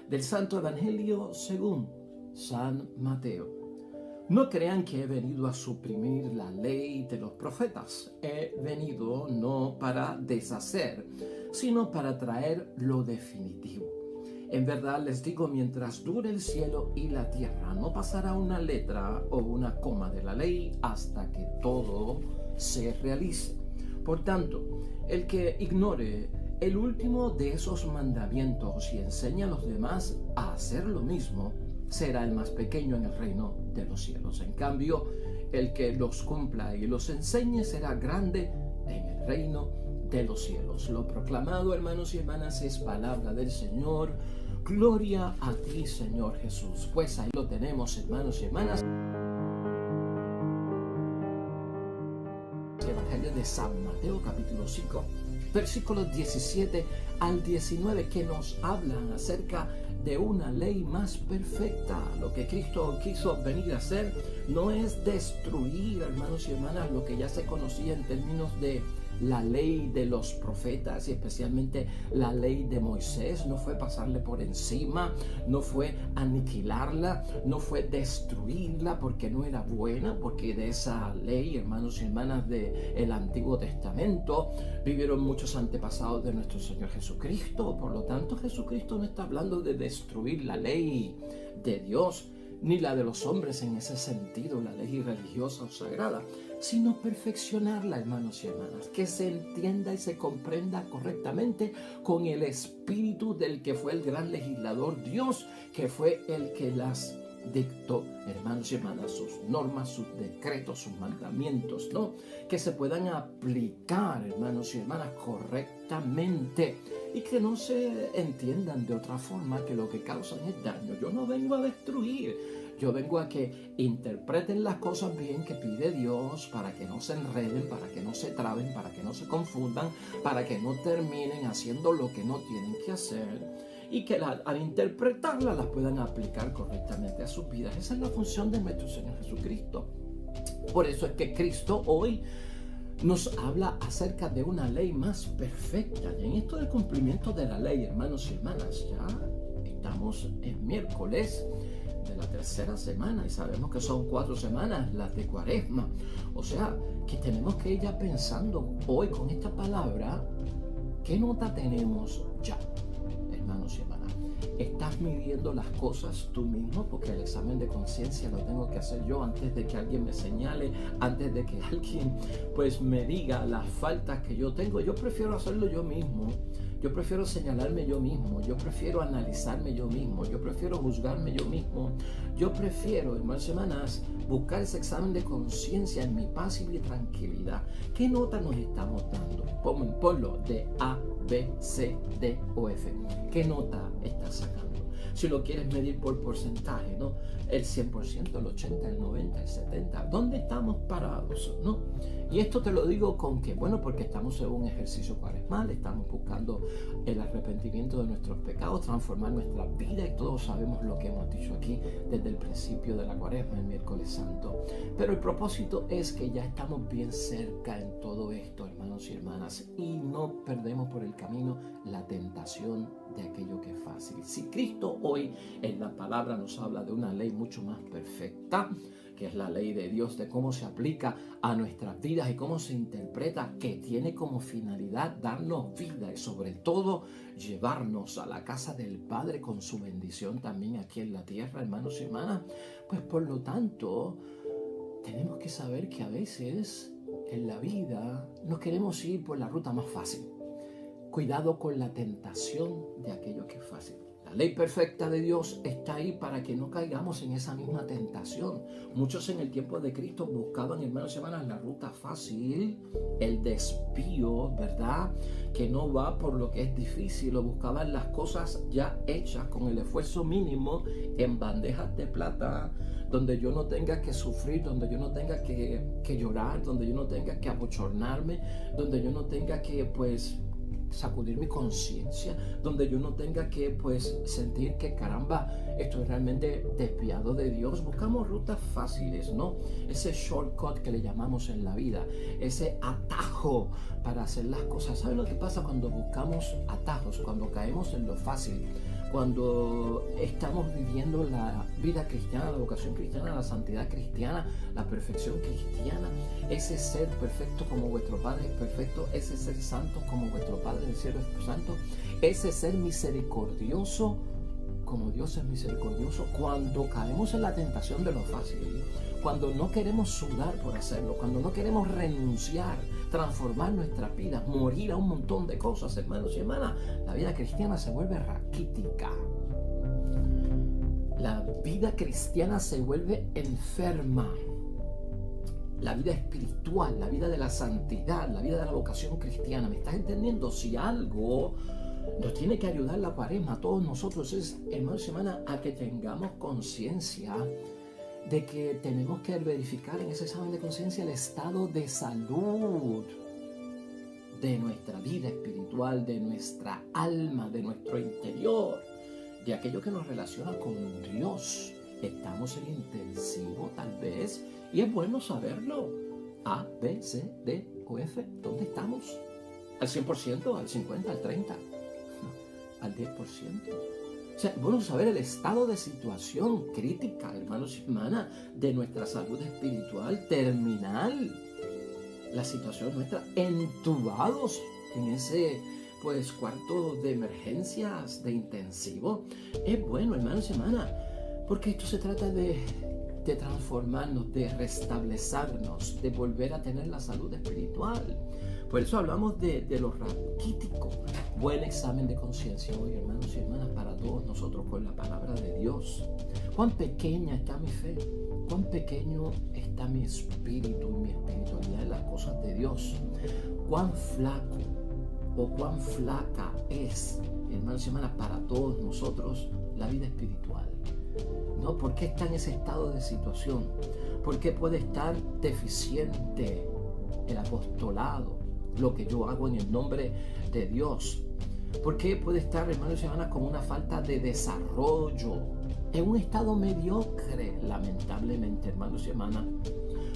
Del Santo Evangelio según San Mateo. No crean que he venido a suprimir la ley de los profetas. He venido no para deshacer, sino para traer lo definitivo. En verdad les digo, mientras dure el cielo y la tierra, no pasará una letra o una coma de la ley hasta que todo se realice. Por tanto, el que ignore el último de esos mandamientos y enseña a los demás a hacer lo mismo, será el más pequeño en el reino de los cielos. En cambio, el que los cumpla y los enseñe será grande en el reino de los cielos. Lo proclamado, hermanos y hermanas, es palabra del Señor. Gloria a ti, Señor Jesús. Pues ahí lo tenemos, hermanos y hermanas. Evangelio de San Mateo, capítulo 5, versículos 17 al 19, que nos hablan acerca de una ley más perfecta. Lo que Cristo quiso venir a hacer no es destruir, hermanos y hermanas, lo que ya se conocía en términos de la ley de los profetas y especialmente la ley de Moisés. No fue pasarle por encima, no fue aniquilarla, no fue destruirla porque no era buena, porque de esa ley, hermanos y hermanas del Antiguo Testamento, vivieron muchos antepasados de nuestro Señor Jesucristo. Por lo tanto, Jesucristo no está hablando de destruir la ley de Dios, ni la de los hombres en ese sentido, la ley religiosa o sagrada, sino perfeccionarla, hermanos y hermanas, que se entienda y se comprenda correctamente con el espíritu del que fue el gran legislador Dios, que fue el que las dictó, hermanos y hermanas, sus normas, sus decretos, sus mandamientos, ¿no? Que se puedan aplicar, hermanos y hermanas, correctamente y que no se entiendan de otra forma que lo que causan es daño. Yo no vengo a destruir, yo vengo a que interpreten las cosas bien que pide Dios, para que no se enreden, para que no se traben, para que no se confundan, para que no terminen haciendo lo que no tienen que hacer, y que al interpretarla las puedan aplicar correctamente a sus vidas. Esa es la función de nuestro Señor Jesucristo. Por eso es que Cristo hoy nos habla acerca de una ley más perfecta. Y en esto del cumplimiento de la ley, hermanos y hermanas, ya estamos en miércoles de la tercera semana y sabemos que son 4 semanas las de Cuaresma. O sea, que tenemos que ir ya pensando hoy con esta palabra, ¿qué nota tenemos ya? Hermanos y hermanas, ¿estás midiendo las cosas tú mismo? Porque el examen de conciencia lo tengo que hacer yo antes de que alguien me señale, antes de que alguien pues me diga las faltas que yo tengo. Yo prefiero hacerlo yo mismo. Yo prefiero señalarme yo mismo, yo prefiero analizarme yo mismo, yo prefiero juzgarme yo mismo, yo prefiero, hermanos y hermanas, buscar ese examen de conciencia en mi paz y mi tranquilidad. ¿Qué nota nos estamos dando? Ponlo de A, B, C, D o F. ¿Qué nota estás sacando? Si lo quieres medir por porcentaje, ¿no? El 100%, el 80%, el 90%, el 70%. ¿Dónde estamos parados, no? Y esto te lo digo con que, bueno, porque estamos en un ejercicio cuaresmal, estamos buscando el arrepentimiento de nuestros pecados, transformar nuestra vida, y todos sabemos lo que hemos dicho aquí desde el principio de la Cuaresma, el miércoles santo. Pero el propósito es que ya estamos bien cerca en todo esto, hermanos y hermanas, y no perdemos por el camino la tentación de aquello que es fácil. Si Cristo hoy en la palabra nos habla de una ley mucho más perfecta, que es la ley de Dios, de cómo se aplica a nuestras vidas y cómo se interpreta, que tiene como finalidad darnos vida y sobre todo llevarnos a la casa del Padre con su bendición también aquí en la tierra, hermanos y hermanas, pues por lo tanto tenemos que saber que a veces en la vida nos queremos ir por la ruta más fácil. Cuidado con la tentación de aquello que es fácil. La ley perfecta de Dios está ahí para que no caigamos en esa misma tentación. Muchos en el tiempo de Cristo buscaban, hermanos y hermanas, la ruta fácil, el desvío, ¿verdad? Que no va por lo que es difícil, o buscaban las cosas ya hechas con el esfuerzo mínimo en bandejas de plata, donde yo no tenga que sufrir, donde yo no tenga que llorar, donde yo no tenga que abochornarme, donde yo no tenga que, pues, sacudir mi conciencia, donde yo no tenga que pues sentir que caramba, estoy realmente desviado de Dios. Buscamos rutas fáciles, ¿no? Ese shortcut que le llamamos en la vida, ese atajo para hacer las cosas. ¿Saben lo que pasa cuando buscamos atajos? Cuando caemos en lo fácil, cuando estamos viviendo la vida cristiana, la vocación cristiana, la santidad cristiana, la perfección cristiana, ese ser perfecto como vuestro Padre es perfecto, ese ser santo como vuestro Padre del cielo es santo, ese ser misericordioso como Dios es misericordioso. Cuando caemos en la tentación de lo fácil, cuando no queremos sudar por hacerlo, cuando no queremos renunciar, transformar nuestras vidas, morir a un montón de cosas, hermanos y hermanas, la vida cristiana se vuelve raquítica. La vida cristiana se vuelve enferma. La vida espiritual, la vida de la santidad, la vida de la vocación cristiana. ¿Me estás entendiendo? Si algo nos tiene que ayudar la Cuaresma a todos nosotros es, hermanos y hermanas, a que tengamos conciencia de que tenemos que verificar en ese examen de conciencia el estado de salud de nuestra vida espiritual, de nuestra alma, de nuestro interior, de aquello que nos relaciona con Dios. Estamos en intensivo tal vez, y es bueno saberlo. A, B, C, D o F, ¿dónde estamos? ¿Al 100%? ¿Al 50%? ¿Al 30%? ¿Al 10%? O sea, bueno saber el estado de situación crítica, hermanos y hermanas, de nuestra salud espiritual terminal. La situación nuestra, entubados en ese cuarto de emergencias, de intensivo. Es bueno, hermanos y hermanas, porque esto se trata de transformarnos, de restablecernos, de volver a tener la salud espiritual. Por eso hablamos de lo raquítico. Buen examen de conciencia hoy, hermanos y hermanas, para todos nosotros con la palabra de Dios. ¿Cuán pequeña está mi fe? ¿Cuán pequeño está mi espíritu y mi espiritualidad en las cosas de Dios? ¿Cuán flaco o cuán flaca es, hermanos y hermanas, para todos nosotros la vida espiritual? ¿No? ¿Por qué está en ese estado de situación? ¿Por qué puede estar deficiente el apostolado, lo que yo hago en el nombre de Dios? ¿Por qué puede estar, hermanos y hermanas, con una falta de desarrollo, en un estado mediocre, lamentablemente, hermanos y hermanas?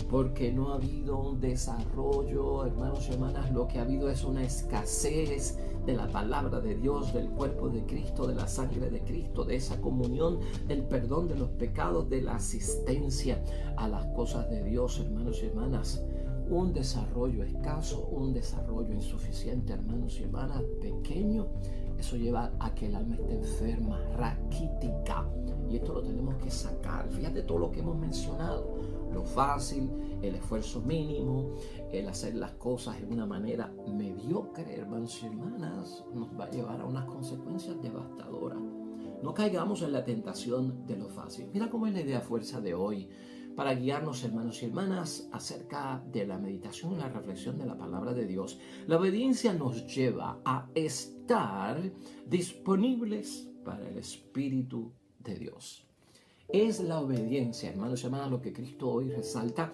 Porque no ha habido un desarrollo, hermanos y hermanas, lo que ha habido es una escasez de la palabra de Dios, del cuerpo de Cristo, de la sangre de Cristo, de esa comunión, del perdón de los pecados, de la asistencia a las cosas de Dios, hermanos y hermanas. Un desarrollo escaso, un desarrollo insuficiente, hermanos y hermanas, pequeño, eso lleva a que el alma esté enferma, raquítica. Y esto lo tenemos que sacar. Fíjate todo lo que hemos mencionado. Lo fácil, el esfuerzo mínimo, el hacer las cosas de una manera mediocre, hermanos y hermanas, nos va a llevar a unas consecuencias devastadoras. No caigamos en la tentación de lo fácil. Mira cómo es la idea fuerza de hoy para guiarnos, hermanos y hermanas, acerca de la meditación y la reflexión de la palabra de Dios. La obediencia nos lleva a estar disponibles para el Espíritu de Dios. Es la obediencia, hermanos y hermanas, lo que Cristo hoy resalta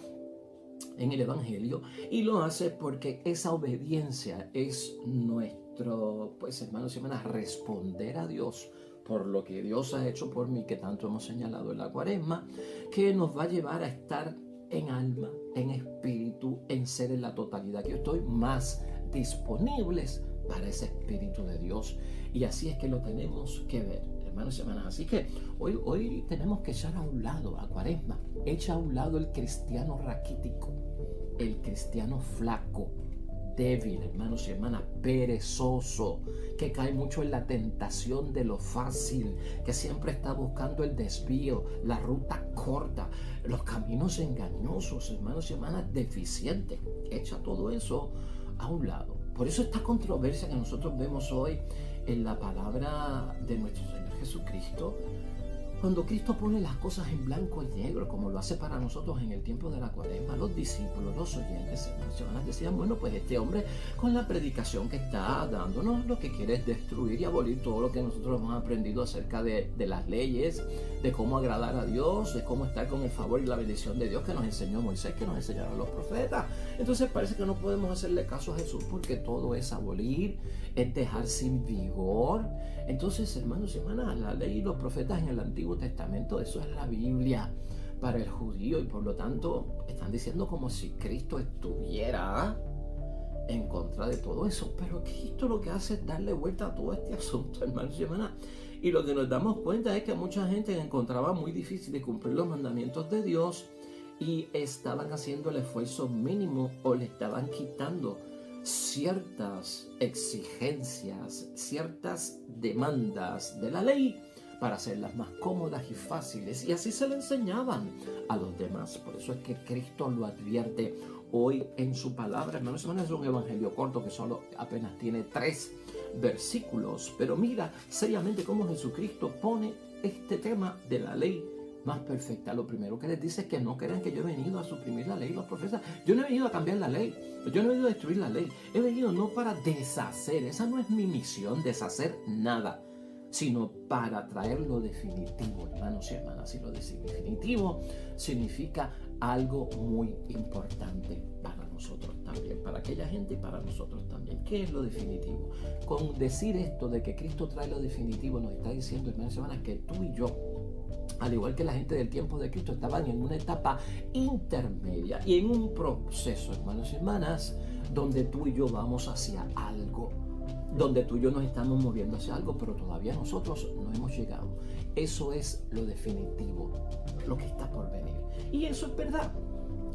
en el Evangelio, y lo hace porque esa obediencia es nuestro, hermanos y hermanas, responder a Dios por lo que Dios ha hecho por mí, que tanto hemos señalado en la Cuaresma, que nos va a llevar a estar en alma, en espíritu, en ser en la totalidad, que yo estoy más disponibles para ese Espíritu de Dios. Y así es que lo tenemos que ver, hermanos y hermanas. Así que hoy tenemos que echar a un lado, a Cuaresma, echa a un lado el cristiano raquítico, el cristiano flaco, débil, hermanos y hermanas, perezoso, que cae mucho en la tentación de lo fácil, que siempre está buscando el desvío, la ruta corta, los caminos engañosos, hermanos y hermanas, deficientes. Echa todo eso a un lado. Por eso esta controversia que nosotros vemos hoy en la palabra de nuestro Señor Jesucristo, cuando Cristo pone las cosas en blanco y negro, como lo hace para nosotros en el tiempo de la Cuaresma, los discípulos, los oyentes, hermanos, decían, bueno, pues este hombre con la predicación que está dándonos, lo que quiere es destruir y abolir todo lo que nosotros hemos aprendido acerca de las leyes, de cómo agradar a Dios, de cómo estar con el favor y la bendición de Dios que nos enseñó Moisés, que nos enseñaron los profetas. Entonces parece que no podemos hacerle caso a Jesús porque todo es abolir, es dejar sin vigor. Entonces, hermanos y hermanas, la ley y los profetas en el Antiguo Testamento, eso es la Biblia para el judío, y por lo tanto están diciendo como si Cristo estuviera en contra de todo eso. Pero Cristo lo que hace es darle vuelta a todo este asunto, hermanos y hermanas, Y lo que nos damos cuenta es que mucha gente encontraba muy difícil de cumplir los mandamientos de Dios y estaban haciendo el esfuerzo mínimo o le estaban quitando ciertas exigencias, ciertas demandas de la ley para hacerlas más cómodas y fáciles. Y así se le enseñaban a los demás. Por eso es que Cristo lo advierte hoy en su palabra. Hermanos, es un evangelio corto que solo apenas tiene 3 versículos. Pero mira seriamente cómo Jesucristo pone este tema de la ley más perfecta. Lo primero que les dice es que no crean que yo he venido a suprimir la ley y los profetas. Yo no he venido a cambiar la ley. Yo no he venido a destruir la ley. He venido no para deshacer. Esa no es mi misión, deshacer nada, sino para traer lo definitivo, hermanos y hermanas. Y lo definitivo significa algo muy importante para nosotros también, para aquella gente y para nosotros también. ¿Qué es lo definitivo? Con decir esto de que Cristo trae lo definitivo, nos está diciendo, hermanos y hermanas, que tú y yo, al igual que la gente del tiempo de Cristo, estaban en una etapa intermedia y en un proceso, hermanos y hermanas, donde tú y yo vamos hacia algo, donde tú y yo nos estamos moviendo hacia algo, pero todavía nosotros no hemos llegado. Eso es lo definitivo, lo que está por venir. Y eso es verdad.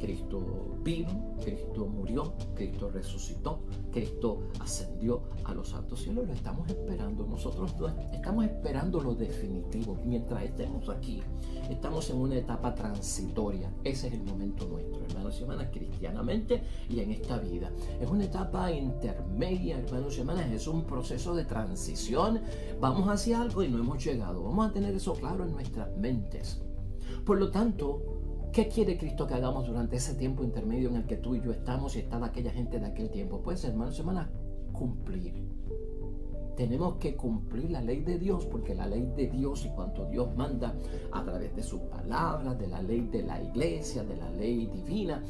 Cristo vino, Cristo murió, Cristo resucitó, Cristo ascendió a los altos cielos. Lo estamos esperando. Nosotros estamos esperando lo definitivo. Mientras estemos aquí, estamos en una etapa transitoria. Ese es el momento nuestro, hermanos y hermanas, cristianamente y en esta vida. Es una etapa intermedia, hermanos y hermanas. Es un proceso de transición. Vamos hacia algo y no hemos llegado. Vamos a tener eso claro en nuestras mentes. Por lo tanto, ¿qué quiere Cristo que hagamos durante ese tiempo intermedio en el que tú y yo estamos y está aquella gente de aquel tiempo? Pues, hermanos y hermanas, cumplir. Tenemos que cumplir la ley de Dios, porque la ley de Dios y cuanto Dios manda a través de sus palabras, de la ley de la iglesia, de la ley divina,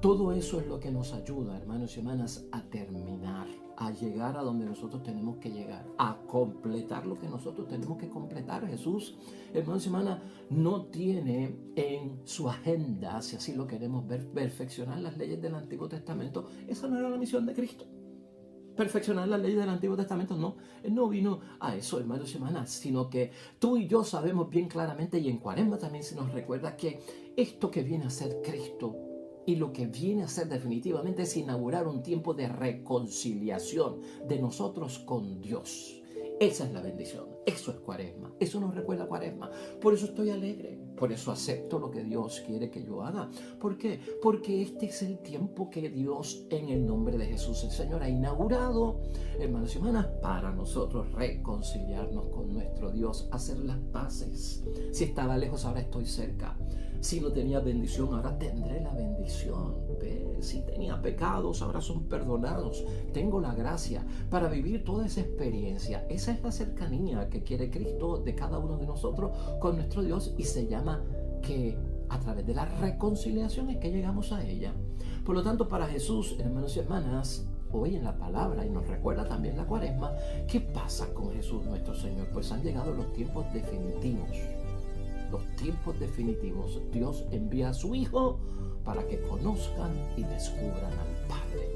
todo eso es lo que nos ayuda, hermanos y hermanas, a terminar, a llegar a donde nosotros tenemos que llegar, a completar lo que nosotros tenemos que completar. Jesús, hermanos y hermanas, no tiene en su agenda, si así lo queremos ver, perfeccionar las leyes del Antiguo Testamento. Esa no era la misión de Cristo. Perfeccionar las leyes del Antiguo Testamento, no. Él no vino a eso, hermanos y hermanas, sino que tú y yo sabemos bien claramente, y en Cuaresma también se nos recuerda que esto que viene a ser Cristo y lo que viene a hacer definitivamente es inaugurar un tiempo de reconciliación de nosotros con Dios. Esa es la bendición. Eso es Cuaresma. Eso nos recuerda a Cuaresma. Por eso estoy alegre. Por eso acepto lo que Dios quiere que yo haga. ¿Por qué? Porque este es el tiempo que Dios, en el nombre de Jesús el Señor, ha inaugurado, hermanos y hermanas, para nosotros reconciliarnos con nuestro Dios, hacer las paces. Si estaba lejos, ahora estoy cerca. Si no tenía bendición, ahora tendré la bendición. Si tenía pecados, ahora son perdonados. Tengo la gracia para vivir toda esa experiencia. Esa es la cercanía que quiere Cristo de cada uno de nosotros con nuestro Dios, y se llama que a través de la reconciliación es que llegamos a ella. Por lo tanto, para Jesús, hermanos y hermanas, hoy en la palabra, y nos recuerda también la Cuaresma, ¿qué pasa con Jesús nuestro Señor? Pues han llegado los tiempos definitivos. Los tiempos definitivos. Dios envía a su Hijo para que conozcan y descubran al Padre.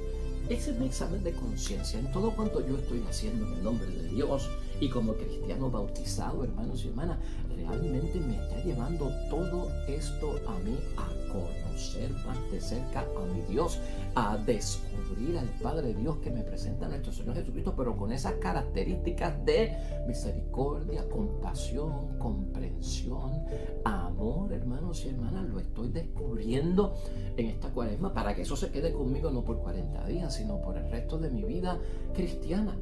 Ese es mi examen de conciencia en todo cuanto yo estoy haciendo en el nombre de Dios, y como cristiano bautizado, hermanos y hermanas, realmente me está llevando todo esto a mí a conocer más de cerca a mi Dios, a descubrir al Padre Dios que me presenta nuestro Señor Jesucristo, pero con esas características de misericordia, compasión, comprensión, amor, hermanos y hermanas. Lo estoy descubriendo en esta Cuaresma para que eso se quede conmigo no por 40 días, sino por el resto de mi vida cristiana.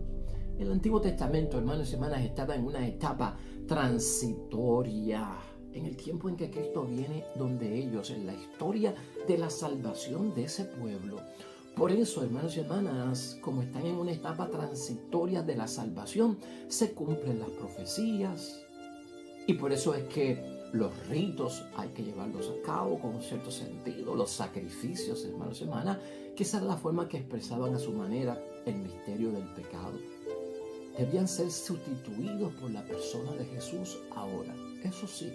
El Antiguo Testamento, hermanos y hermanas, estaba en una etapa transitoria, en el tiempo en que Cristo viene donde ellos, en la historia de la salvación de ese pueblo. Por eso, hermanos y hermanas, como están en una etapa transitoria de la salvación, se cumplen las profecías, y por eso es que los ritos hay que llevarlos a cabo con un cierto sentido, los sacrificios, hermanos y hermanas, que esa era la forma que expresaban a su manera el misterio del pecado. Debían ser sustituidos por la persona de Jesús ahora. Eso sí,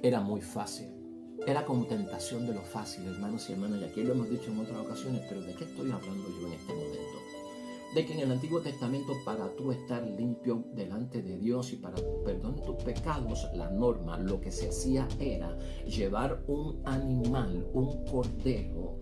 era muy fácil. Era como tentación de lo fácil, hermanos y hermanas. Y aquí lo hemos dicho en otras ocasiones, pero ¿de qué estoy hablando yo en este momento? de que en el Antiguo Testamento, para tú estar limpio delante de Dios y para perdón de tus pecados, la norma, lo que se hacía era llevar un animal, un cordero,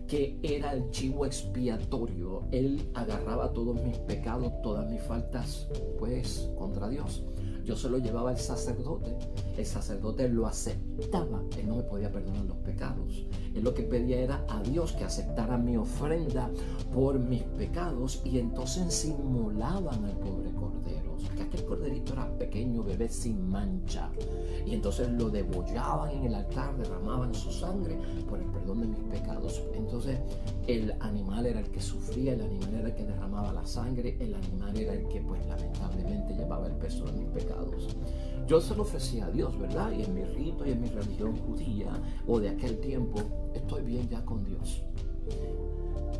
que era el chivo expiatorio. Él agarraba todos mis pecados, todas mis faltas, pues, contra Dios. Yo se lo llevaba al sacerdote. El sacerdote lo aceptaba. Él no me podía perdonar los pecados. Él lo que pedía era a Dios que aceptara mi ofrenda por mis pecados, y entonces simulaban al pobre cordero. Que aquel corderito era pequeño, bebé sin mancha. Y entonces lo degollaban en el altar, derramaban su sangre por el perdón de mis pecados. Entonces el animal era el que sufría, el animal era el que derramaba la sangre, el animal era el que pues lamentablemente llevaba el peso de mis pecados. Yo se lo ofrecía a Dios, ¿verdad? Y en mi rito y en mi religión judía o de aquel tiempo, estoy bien ya con Dios.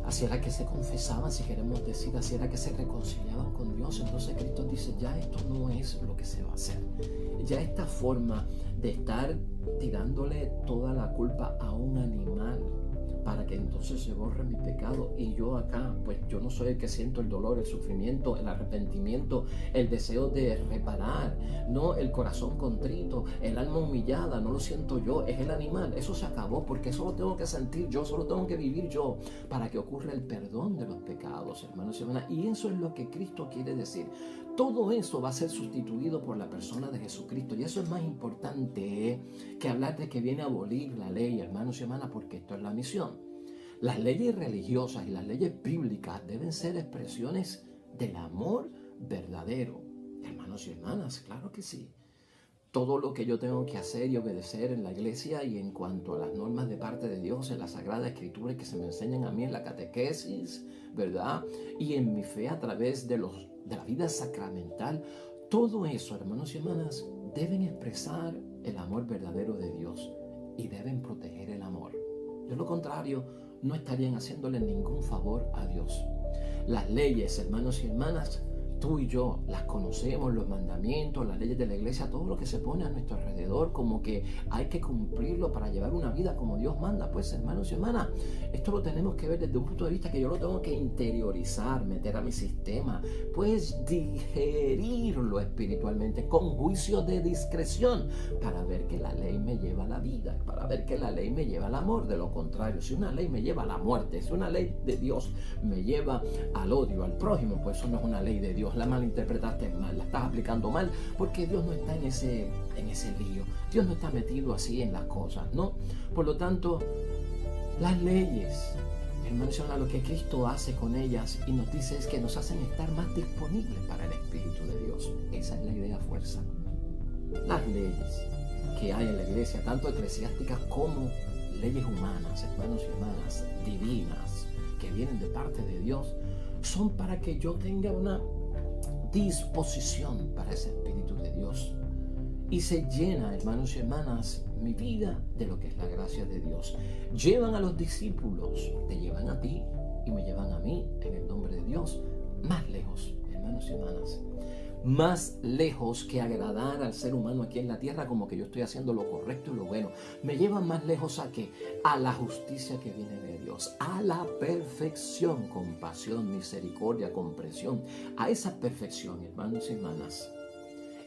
Así era que se confesaban, si queremos decir, así era que se reconciliaban con Dios. Entonces Cristo dice, ya esto no es lo que se va a hacer. Ya esta forma de estar tirándole toda la culpa a un animal para que entonces se borre mi pecado, y yo acá, pues yo no soy el que siento el dolor, el sufrimiento, el arrepentimiento, el deseo de reparar, no el corazón contrito, el alma humillada, no lo siento yo, es el animal. Eso se acabó, porque eso lo tengo que sentir yo, solo tengo que vivir yo para que ocurra el perdón de los pecados, hermanos y hermanas. Y eso es lo que Cristo quiere decir. Todo eso va a ser sustituido por la persona de Jesucristo, y eso es más importante que hablar de que viene a abolir la ley, hermanos y hermanas, porque esto es la misión. Las leyes religiosas y las leyes bíblicas deben ser expresiones del amor verdadero, hermanos y hermanas, claro que sí. Todo lo que yo tengo que hacer y obedecer en la iglesia y en cuanto a las normas de parte de Dios, en la Sagrada Escritura que se me enseñan a mí en la catequesis, ¿verdad? Y en mi fe a través de la vida sacramental, todo eso, hermanos y hermanas, deben expresar el amor verdadero de Dios y deben proteger el amor. De lo contrario, no estarían haciéndole ningún favor a Dios. Las leyes, hermanos y hermanas, tú y yo las conocemos, los mandamientos, las leyes de la iglesia, todo lo que se pone a nuestro alrededor, como que hay que cumplirlo para llevar una vida como Dios manda. Pues, hermanos y hermanas, esto lo tenemos que ver desde un punto de vista que yo lo tengo que interiorizar, meter a mi sistema, pues digerirlo espiritualmente con juicio de discreción, para ver que la ley me lleva a la vida, para ver que la ley me lleva al amor. De lo contrario, si una ley me lleva a la muerte, si una ley de Dios me lleva al odio al prójimo, pues eso no es una ley de Dios. La malinterpretaste mal, la estás aplicando mal, porque Dios no está en ese lío. Dios no está metido así en las cosas, ¿no? Por lo tanto, las leyes, hermanos, lo que Cristo hace con ellas y nos dice es que nos hacen estar más disponibles para el Espíritu de Dios. Esa es la idea fuerza. Las leyes que hay en la iglesia, tanto eclesiásticas como leyes humanas, hermanos y hermanas, divinas, que vienen de parte de Dios, son para que yo tenga una disposición para ese Espíritu de Dios, y se llena, hermanos y hermanas, mi vida de lo que es la gracia de Dios. Llevan a los discípulos, te llevan a ti y me llevan a mí, en el nombre de Dios, más lejos, hermanos y hermanas, más lejos que agradar al ser humano aquí en la tierra, como que yo estoy haciendo lo correcto y lo bueno. Me llevan más lejos a qué, a la justicia que viene de Dios, a la perfección, compasión, misericordia, comprensión, a esa perfección, hermanos y hermanas.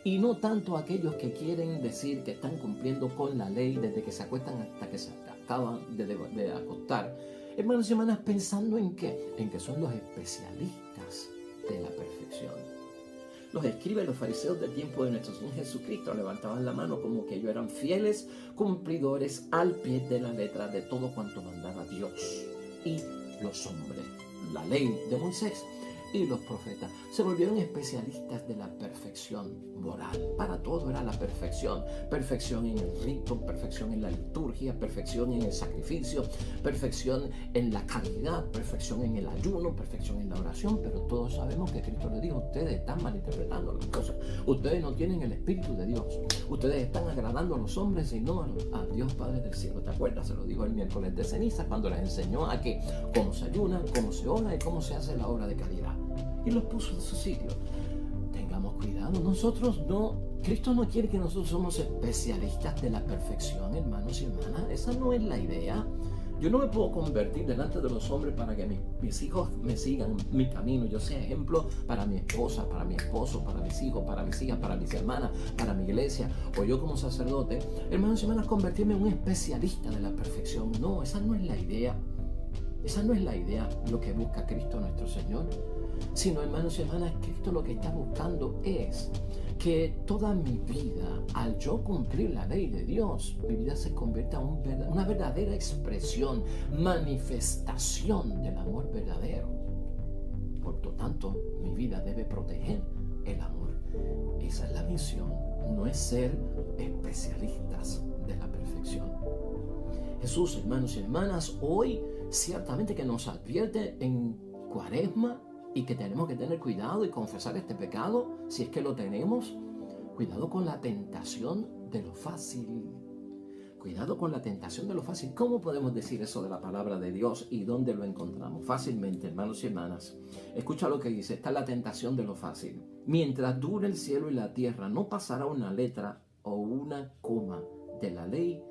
Y no tanto a aquellos que quieren decir que están cumpliendo con la ley desde que se acuestan hasta que se acaban de acostar, hermanos y hermanas, pensando en qué, en que son los especialistas de la perfección. Los escribas, los fariseos del tiempo de nuestro Señor Jesucristo levantaban la mano como que ellos eran fieles cumplidores al pie de la letra de todo cuanto mandaba Dios y los hombres. La ley de Moisés y los profetas se volvieron especialistas de la perfección moral. Para todo era la perfección. Perfección en el rito, perfección en la liturgia, perfección en el sacrificio, perfección en la caridad, perfección en el ayuno, perfección en la oración. Pero todos sabemos que Cristo le dijo, ustedes están malinterpretando las cosas. Ustedes no tienen el Espíritu de Dios. Ustedes están agradando a los hombres y no a Dios Padre del cielo. ¿Te acuerdas? Se lo dijo el miércoles de ceniza cuando les enseñó a que cómo se ayuna, cómo se ora y cómo se hace la obra de caridad. Y los puso en su sitio. Tengamos cuidado, nosotros no, Cristo no quiere que nosotros somos especialistas de la perfección, hermanos y hermanas. Esa no es la idea. Yo no me puedo convertir delante de los hombres para que mis hijos me sigan mi camino. Yo sea ejemplo para mi esposa, para mi esposo, para mis hijos, para mis hijas, para mis hermanas, para mi iglesia, o yo como sacerdote. Hermanos y hermanas, convertirme en un especialista de la perfección. No, esa no es la idea. Esa no es la idea, lo que busca Cristo nuestro Señor. Sino, hermanos y hermanas, Cristo lo que está buscando es que toda mi vida, al yo cumplir la ley de Dios, mi vida se convierta en una verdadera expresión, manifestación del amor verdadero. Por lo tanto, mi vida debe proteger el amor. Esa es la misión, no es ser especialistas de la perfección. Jesús, hermanos y hermanas, hoy ciertamente que nos advierte en Cuaresma y que tenemos que tener cuidado y confesar este pecado, si es que lo tenemos. Cuidado con la tentación de lo fácil. Cuidado con la tentación de lo fácil. ¿Cómo podemos decir eso de la palabra de Dios y dónde lo encontramos? Fácilmente, hermanos y hermanas. Escucha lo que dice. Está la tentación de lo fácil. Mientras dure el cielo y la tierra, no pasará una letra o una coma de la ley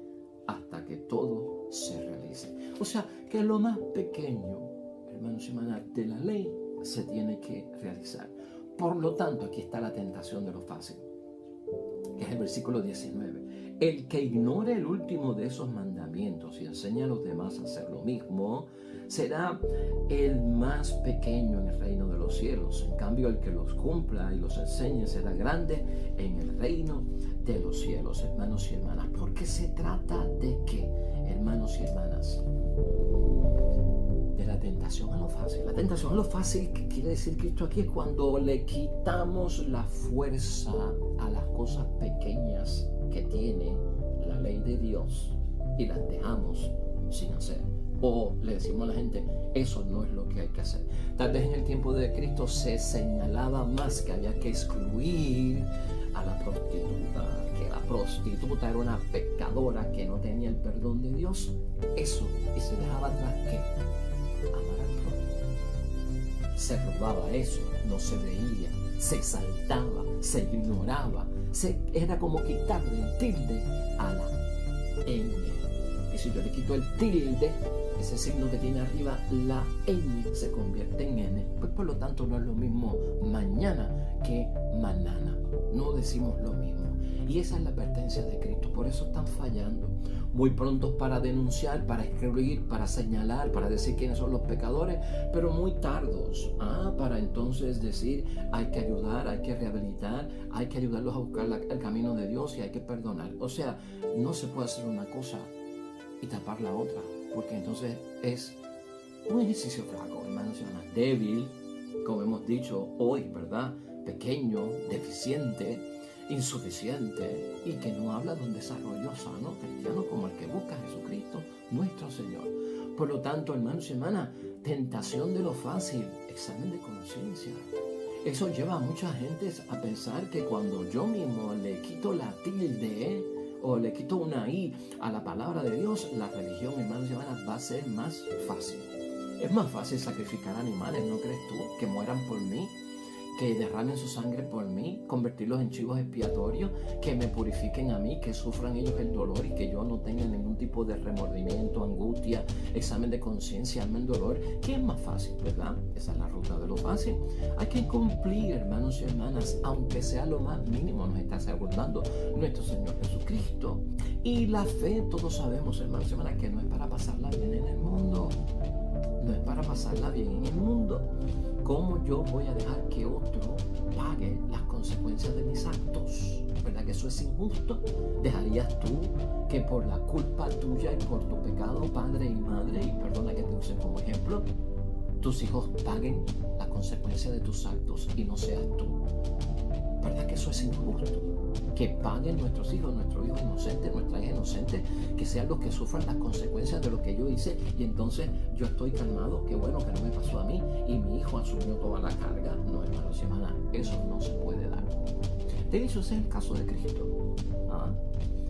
hasta que todo se realice. O sea, que lo más pequeño, hermanos y hermanas, de la ley se tiene que realizar. Por lo tanto, aquí está la tentación de lo fácil, que es el versículo 19. El que ignore el último de esos mandamientos y enseña a los demás a hacer lo mismo, será el más pequeño en el reino de los cielos. En cambio, el que los cumpla y los enseñe será grande en el reino de los cielos. Hermanos y hermanas, ¿por qué se trata de qué, hermanos y hermanas? De la tentación a lo fácil. La tentación a lo fácil, que quiere decir Cristo aquí, es cuando le quitamos la fuerza a las cosas pequeñas que tiene la ley de Dios y las dejamos sin hacer. O le decimos a la gente, eso no es lo que hay que hacer. Tal vez en el tiempo de Cristo se señalaba más que había que excluir a la prostituta, que la prostituta era una pecadora que no tenía el perdón de Dios. Eso, y se dejaba atrás ¿qué? Amar al prójimo. Se robaba eso, no se veía, se exaltaba, se ignoraba, era como quitarle el tilde a la ñ. Y si yo le quito el tilde, ese signo que tiene arriba, la ñ se convierte en n. Pues por lo tanto no es lo mismo mañana que manana. No decimos lo mismo. Y esa es la advertencia de Cristo. Por eso están fallando. Muy prontos para denunciar, para escribir, para señalar, para decir quiénes son los pecadores, pero muy tardos para entonces decir hay que ayudar, hay que rehabilitar, hay que ayudarlos a buscar el camino de Dios y hay que perdonar. O sea, no se puede hacer una cosa y tapar la otra, porque entonces es un ejercicio flaco, hermanos y hermanas, débil, como hemos dicho hoy, ¿verdad? Pequeño, deficiente, insuficiente y que no habla de un desarrollo sano cristiano como el que busca Jesucristo, nuestro Señor. Por lo tanto, hermanos y hermanas, tentación de lo fácil, examen de conciencia. Eso lleva a mucha gente a pensar que cuando yo mismo le quito la tilde o le quito una i a la palabra de Dios, la religión, hermanos y hermanas, va a ser más fácil. Es más fácil sacrificar animales, ¿no crees tú? Que mueran por mí, que derramen su sangre por mí, convertirlos en chivos expiatorios, que me purifiquen a mí, que sufran ellos el dolor y que yo no tenga ningún tipo de remordimiento, angustia, examen de conciencia, alma en dolor. ¿Qué es más fácil, verdad? Esa es la ruta de lo fácil. Hay que cumplir, hermanos y hermanas, aunque sea lo más mínimo, nos está asegurando nuestro Señor Jesucristo. Y la fe, todos sabemos, hermanos y hermanas, que no es para pasarla bien en el mundo. No es para pasarla bien en el mundo. ¿Cómo yo voy a dejar que otro pague las consecuencias de mis actos? ¿Verdad que eso es injusto? ¿Dejarías tú que por la culpa tuya y por tu pecado, padre y madre, y perdona que te use como ejemplo, tus hijos paguen la consecuencia de tus actos y no seas tú? ¿Verdad que eso es injusto? Que paguen nuestros hijos, nuestro hijo inocente, nuestra hija inocente, que sean los que sufran las consecuencias de lo que yo hice y entonces yo estoy calmado, qué bueno que no me pasó a mí y mi hijo asumió toda la carga. No, hermanos y hermanas, eso no se puede dar. De hecho, ese es el caso de Cristo.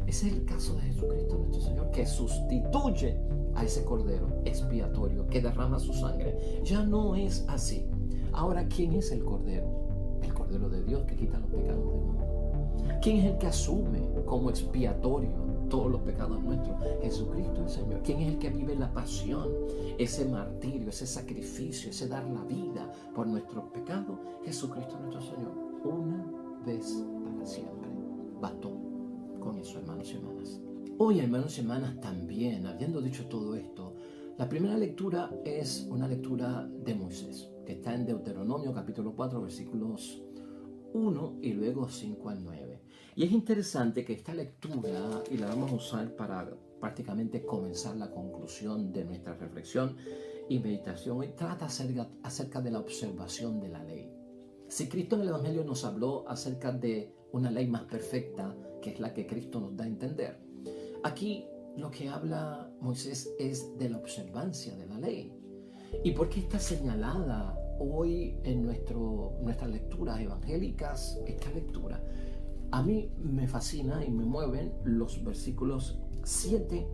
Ese es el caso de Jesucristo nuestro Señor, que sustituye a ese cordero expiatorio que derrama su sangre. Ya no es así. Ahora, ¿quién es el cordero? El cordero de Dios que quita los pecados del mundo. ¿Quién es el que asume como expiatorio todos los pecados nuestros. Jesucristo el Señor. ¿Quién es el que vive la pasión, ese martirio, ese sacrificio, ese dar la vida por nuestros pecados? Jesucristo nuestro Señor. Una vez para siempre. Bastó con eso, hermanos y hermanas. Hoy, hermanos y hermanas, también, habiendo dicho todo esto, la primera lectura es una lectura de Moisés, que está en Deuteronomio capítulo 4, versículos 1 y luego 5 al 9. Y es interesante que esta lectura, y la vamos a usar para prácticamente comenzar la conclusión de nuestra reflexión y meditación, hoy trata acerca de la observación de la ley. Si Cristo en el Evangelio nos habló acerca de una ley más perfecta, que es la que Cristo nos da a entender, aquí lo que habla Moisés es de la observancia de la ley. ¿Y por qué está señalada hoy en nuestras lecturas evangélicas esta lectura? A mí me fascina y me mueven los versículos 7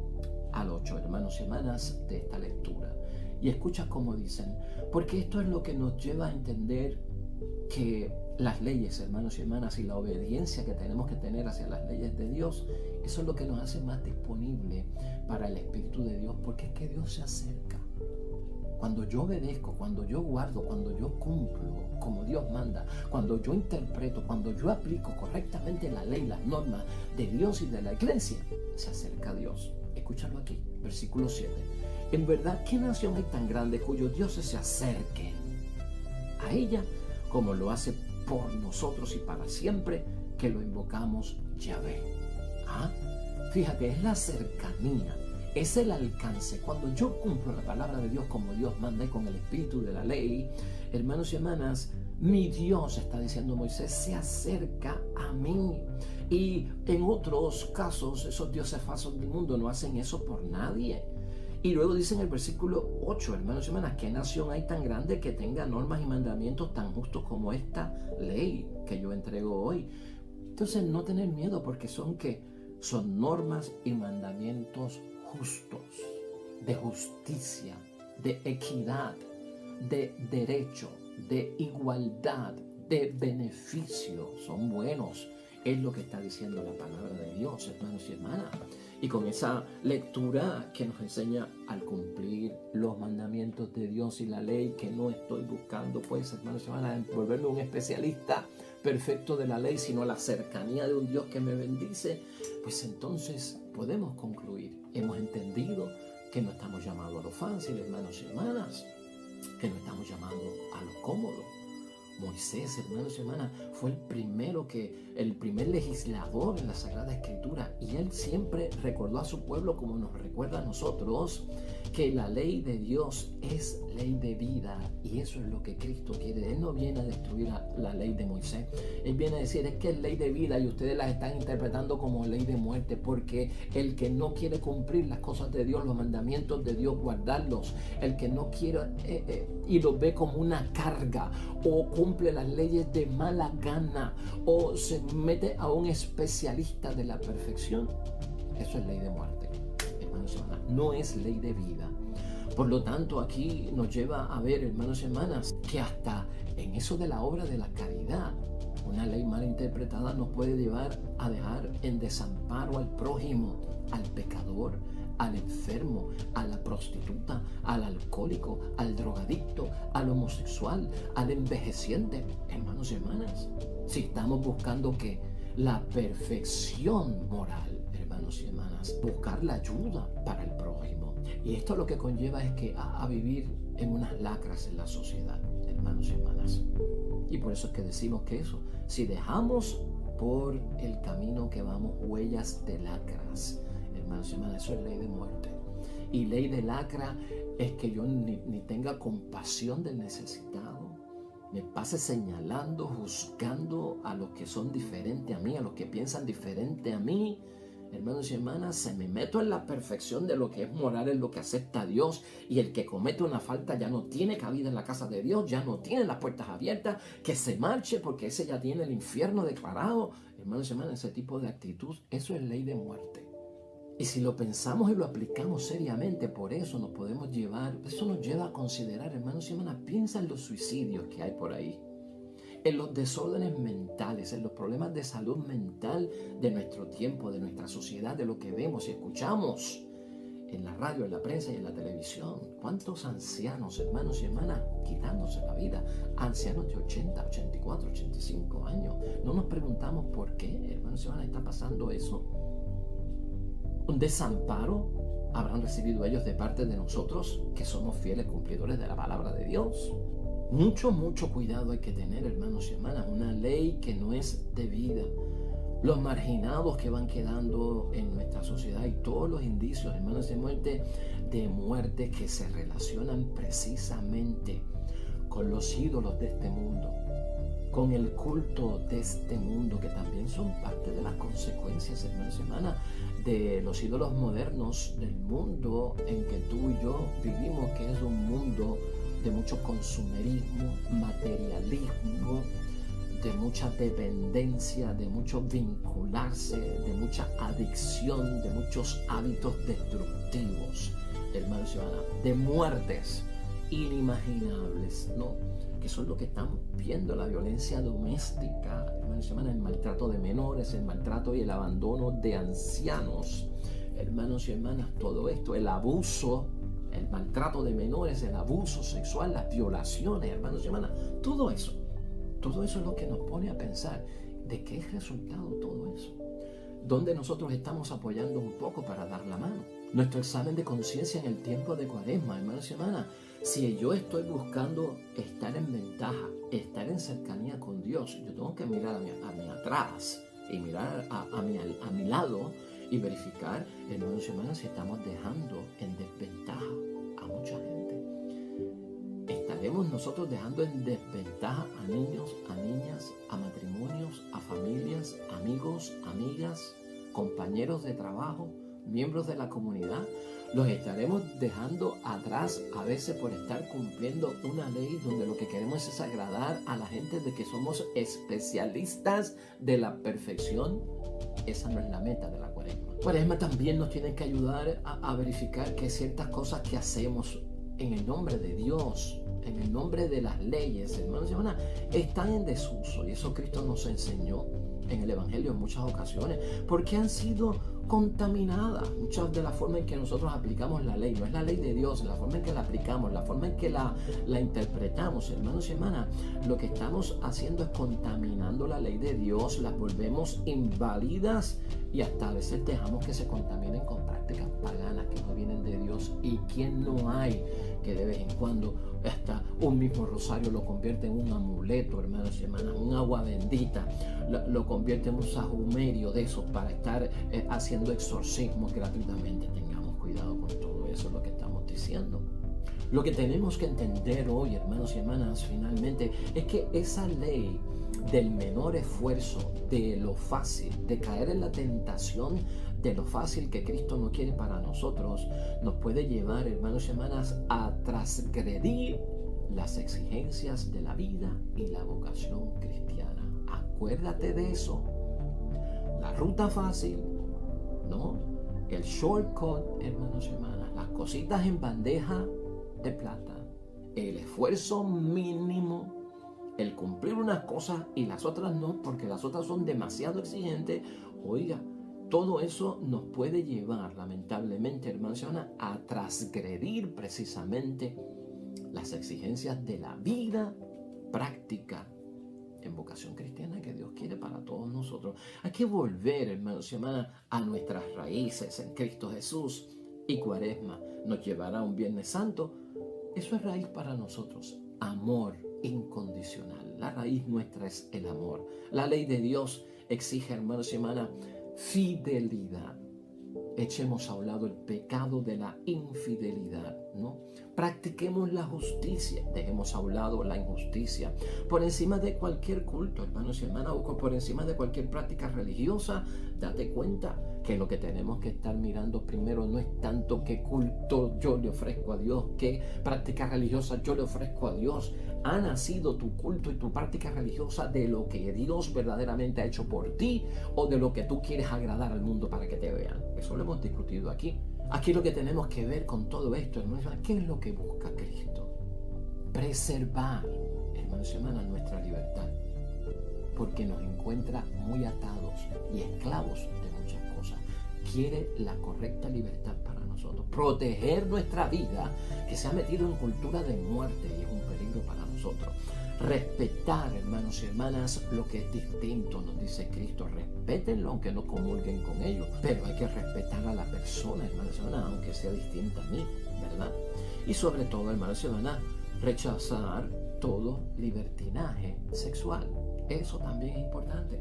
al 8, hermanos y hermanas, de esta lectura. Y escucha cómo dicen, porque esto es lo que nos lleva a entender que las leyes, hermanos y hermanas, y la obediencia que tenemos que tener hacia las leyes de Dios, eso es lo que nos hace más disponible para el Espíritu de Dios, porque es que Dios se acerca. Cuando yo obedezco, cuando yo guardo, cuando yo cumplo como Dios manda, cuando yo interpreto, cuando yo aplico correctamente la ley, las normas de Dios y de la iglesia, se acerca a Dios. Escúchalo aquí, versículo 7. En verdad, ¿qué nación hay tan grande cuyos dioses se acerquen a ella como lo hace por nosotros y para siempre que lo invocamos Yahvé? Fíjate, es la cercanía, es el alcance. Cuando yo cumplo la palabra de Dios como Dios manda y con el espíritu de la ley, hermanos y hermanas, mi Dios, está diciendo Moisés, se acerca a mí. Y en otros casos, esos dioses falsos del mundo no hacen eso por nadie. Y luego dice en el versículo 8, hermanos y hermanas, ¿qué nación hay tan grande que tenga normas y mandamientos tan justos como esta ley que yo entrego hoy? Entonces, no tener miedo, porque son normas y mandamientos justos, de justicia, de equidad, de derecho, de igualdad, de beneficio. Son buenos. Es lo que está diciendo la palabra de Dios, hermanos y hermanas. Y con esa lectura que nos enseña al cumplir los mandamientos de Dios y la ley, que no estoy buscando, pues, hermanos y hermanas, volverme un especialista perfecto de la ley, sino la cercanía de un Dios que me bendice, pues entonces podemos concluir. Hemos entendido que no estamos llamados a lo fácil, hermanos y hermanas, que no estamos llamados a lo cómodo. Moisés, hermanos y hermanas, fue el primer legislador en la Sagrada Escritura, y él siempre recordó a su pueblo, como nos recuerda a nosotros, que la ley de Dios es ley de vida, y eso es lo que Cristo quiere. Él no viene a destruir la ley de Moisés, él viene a decir, es que es ley de vida y ustedes la están interpretando como ley de muerte, porque el que no quiere cumplir las cosas de Dios, los mandamientos de Dios, guardarlos, el que no quiere y los ve como una carga, o cumple las leyes de mala gana, o se mete a un especialista de la perfección, eso es ley de muerte, hermanos y hermanas, no es ley de vida. Por lo tanto, aquí nos lleva a ver, hermanos y hermanas, que hasta en eso de la obra de la caridad, una ley mal interpretada nos puede llevar a dejar en desamparo al prójimo, al pecador, al enfermo, a la prostituta, al alcohólico, al drogadicto, al homosexual, al envejeciente. Hermanos y hermanas, si estamos buscando la perfección moral, hermanos y hermanas, buscar la ayuda para el prójimo. Y esto lo que conlleva es a vivir en unas lacras en la sociedad, hermanos y hermanas. Y por eso es que decimos que si dejamos por el camino que vamos huellas de lacras, hermanos y hermanas, eso es ley de muerte. Y ley de lacra es que yo ni tenga compasión del necesitado, me pase señalando, juzgando a los que son diferentes a mí, a los que piensan diferente a mí. Hermanos y hermanas, se me meto en la perfección de lo que es moral, en lo que acepta a Dios, y el que comete una falta ya no tiene cabida en la casa de Dios, ya no tiene las puertas abiertas, que se marche porque ese ya tiene el infierno declarado. Hermanos y hermanas, ese tipo de actitud, eso es ley de muerte. Y si lo pensamos y lo aplicamos seriamente, por eso nos podemos llevar, eso nos lleva a considerar, hermanos y hermanas, piensa en los suicidios que hay por ahí. en los desórdenes mentales, en los problemas de salud mental de nuestro tiempo, de nuestra sociedad, de lo que vemos y escuchamos en la radio, en la prensa y en la televisión. ¿Cuántos ancianos, hermanos y hermanas, quitándose la vida? Ancianos de 80, 84, 85 años. No nos preguntamos por qué, hermanos y hermanas, está pasando eso. Un desamparo habrán recibido ellos de parte de nosotros, que somos fieles cumplidores de la palabra de Dios. Mucho cuidado hay que tener, hermanos y hermanas. Una ley que no es debida. Los marginados que van quedando en nuestra sociedad y todos los indicios, hermanos, de muerte que se relacionan precisamente con los ídolos de este mundo, con el culto de este mundo, que también son parte de las consecuencias, hermanos y hermanas, de los ídolos modernos del mundo en que tú y yo vivimos, que es un mundo de mucho consumerismo, materialismo, de mucha dependencia, de mucho vincularse, de mucha adicción, de muchos hábitos destructivos, hermanos y hermanas, de muertes inimaginables, ¿no? Que son lo que estamos viendo, la violencia doméstica, hermanos y hermanas, el maltrato de menores, el maltrato y el abandono de ancianos, hermanos y hermanas, todo esto, el abuso, el maltrato de menores, el abuso sexual, las violaciones, hermanos y hermanas, todo eso es lo que nos pone a pensar de qué es resultado todo eso. ¿Dónde nosotros estamos apoyando un poco para dar la mano? Nuestro examen de conciencia en el tiempo de Cuaresma, hermanos y hermanas. Si yo estoy buscando estar en ventaja, estar en cercanía con Dios, yo tengo que mirar a mi atrás y mirar a mi lado y verificar, hermanos y hermanas, si estamos dejando en desventaja a mucha gente. ¿Estaremos nosotros dejando en desventaja a niños, a niñas, a matrimonios, a familias, amigos, amigas, compañeros de trabajo, miembros de la comunidad? ¿Los estaremos dejando atrás a veces por estar cumpliendo una ley donde lo que queremos es agradar a la gente de que somos especialistas de la perfección? Esa no es la meta de la Cuaresma. Cuaresma también nos tiene que ayudar a verificar que ciertas cosas que hacemos en el nombre de Dios, en el nombre de las leyes, hermanos y hermanas, están en desuso. Y eso Cristo nos enseñó en el Evangelio en muchas ocasiones, porque han sido contaminadas. Muchas de la forma en que nosotros aplicamos la ley, no es la ley de Dios, la forma en que la aplicamos, la forma en que la interpretamos, hermanos y hermanas, lo que estamos haciendo es contaminando la ley de Dios, las volvemos inválidas y hasta a veces dejamos que se contaminen con prácticas paganas que no vienen de Dios. ¿Y quién no hay que de vez en cuando hasta un mismo rosario lo convierte en un amuleto, hermanos y hermanas, un agua bendita, lo convierte en un sahumerio de esos para estar haciendo exorcismos gratuitamente? Tengamos cuidado con todo eso, es lo que estamos diciendo. Lo que tenemos que entender hoy, hermanos y hermanas, finalmente, es que esa ley del menor esfuerzo, de lo fácil, de caer en la tentación de lo fácil que Cristo no quiere para nosotros, nos puede llevar, hermanos y hermanas, a transgredir las exigencias de la vida y la vocación cristiana. Acuérdate de eso. La ruta fácil, ¿no? El shortcut, hermanos y hermanas, las cositas en bandeja de plata, el esfuerzo mínimo, el cumplir unas cosas y las otras no, porque las otras son demasiado exigentes. Oiga, todo eso nos puede llevar, lamentablemente, hermanos y hermanas, a transgredir precisamente las exigencias de la vida práctica en vocación cristiana que Dios quiere para todos nosotros. Hay que volver, hermanos y hermanas, a nuestras raíces en Cristo Jesús, y Cuaresma nos llevará a un Viernes Santo. Eso es raíz para nosotros, amor incondicional. La raíz nuestra es el amor. La ley de Dios exige, hermanos y hermanas, fidelidad. Echemos a un lado el pecado de la infidelidad, ¿no? Practiquemos la justicia, dejemos a un lado la injusticia. Por encima de cualquier culto, hermanos y hermanas, o por encima de cualquier práctica religiosa, date cuenta que lo que tenemos que estar mirando primero no es tanto qué culto yo le ofrezco a Dios, qué práctica religiosa yo le ofrezco a Dios. ¿Ha nacido tu culto y tu práctica religiosa de lo que Dios verdaderamente ha hecho por ti o de lo que tú quieres agradar al mundo para que te vean? Eso lo hemos discutido aquí. Aquí lo que tenemos que ver con todo esto, hermanos, ¿qué es lo que busca Cristo? Preservar, hermanos y hermanas, nuestra libertad. porque nos encuentra muy atados y esclavos de muchas cosas. Quiere la correcta libertad para nosotros, proteger nuestra vida que se ha metido en cultura de muerte y es un peligro para nosotros. Respetar, hermanos y hermanas, lo que es distinto, nos dice Cristo. Respétenlo aunque no comulguen con ellos, pero hay que respetar a la persona, hermanos y hermanas, aunque sea distinta a mí, ¿verdad? Y sobre todo, hermanos y hermanas, rechazar todo libertinaje sexual. Eso también es importante.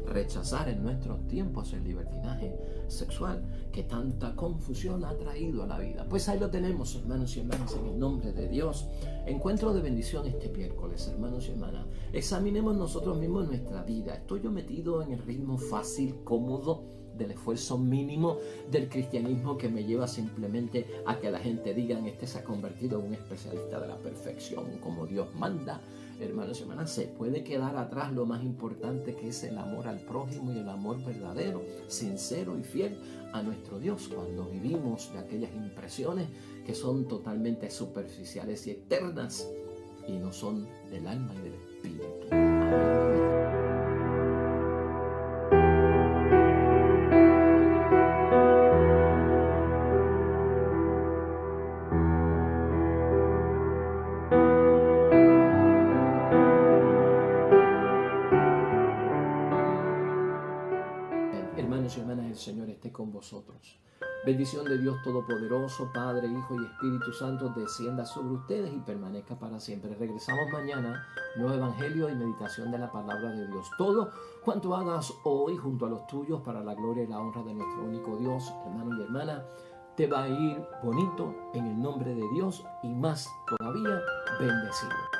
Rechazar en nuestros tiempos el libertinaje sexual que tanta confusión ha traído a la vida. Pues ahí lo tenemos, hermanos y hermanas, en el nombre de Dios. Encuentro de bendición este miércoles, hermanos y hermanas. Examinemos nosotros mismos nuestra vida. ¿Estoy yo metido en el ritmo fácil, cómodo, del esfuerzo mínimo del cristianismo que me lleva simplemente a que la gente diga: este se ha convertido en un especialista de la perfección, como Dios manda? Hermanos y hermanas, se puede quedar atrás lo más importante, que es el amor al prójimo y el amor verdadero, sincero y fiel a nuestro Dios, cuando vivimos de aquellas impresiones que son totalmente superficiales y eternas y no son del alma y del espíritu. Amén. Hermanos y hermanas, el Señor esté con vosotros. Bendición de Dios Todopoderoso, Padre, Hijo y Espíritu Santo, descienda sobre ustedes y permanezca para siempre. Regresamos mañana, nuevo evangelio y meditación de la palabra de Dios. Todo cuanto hagas hoy junto a los tuyos, para la gloria y la honra de nuestro único Dios, hermano y hermana, te va a ir bonito en el nombre de Dios y más todavía bendecido.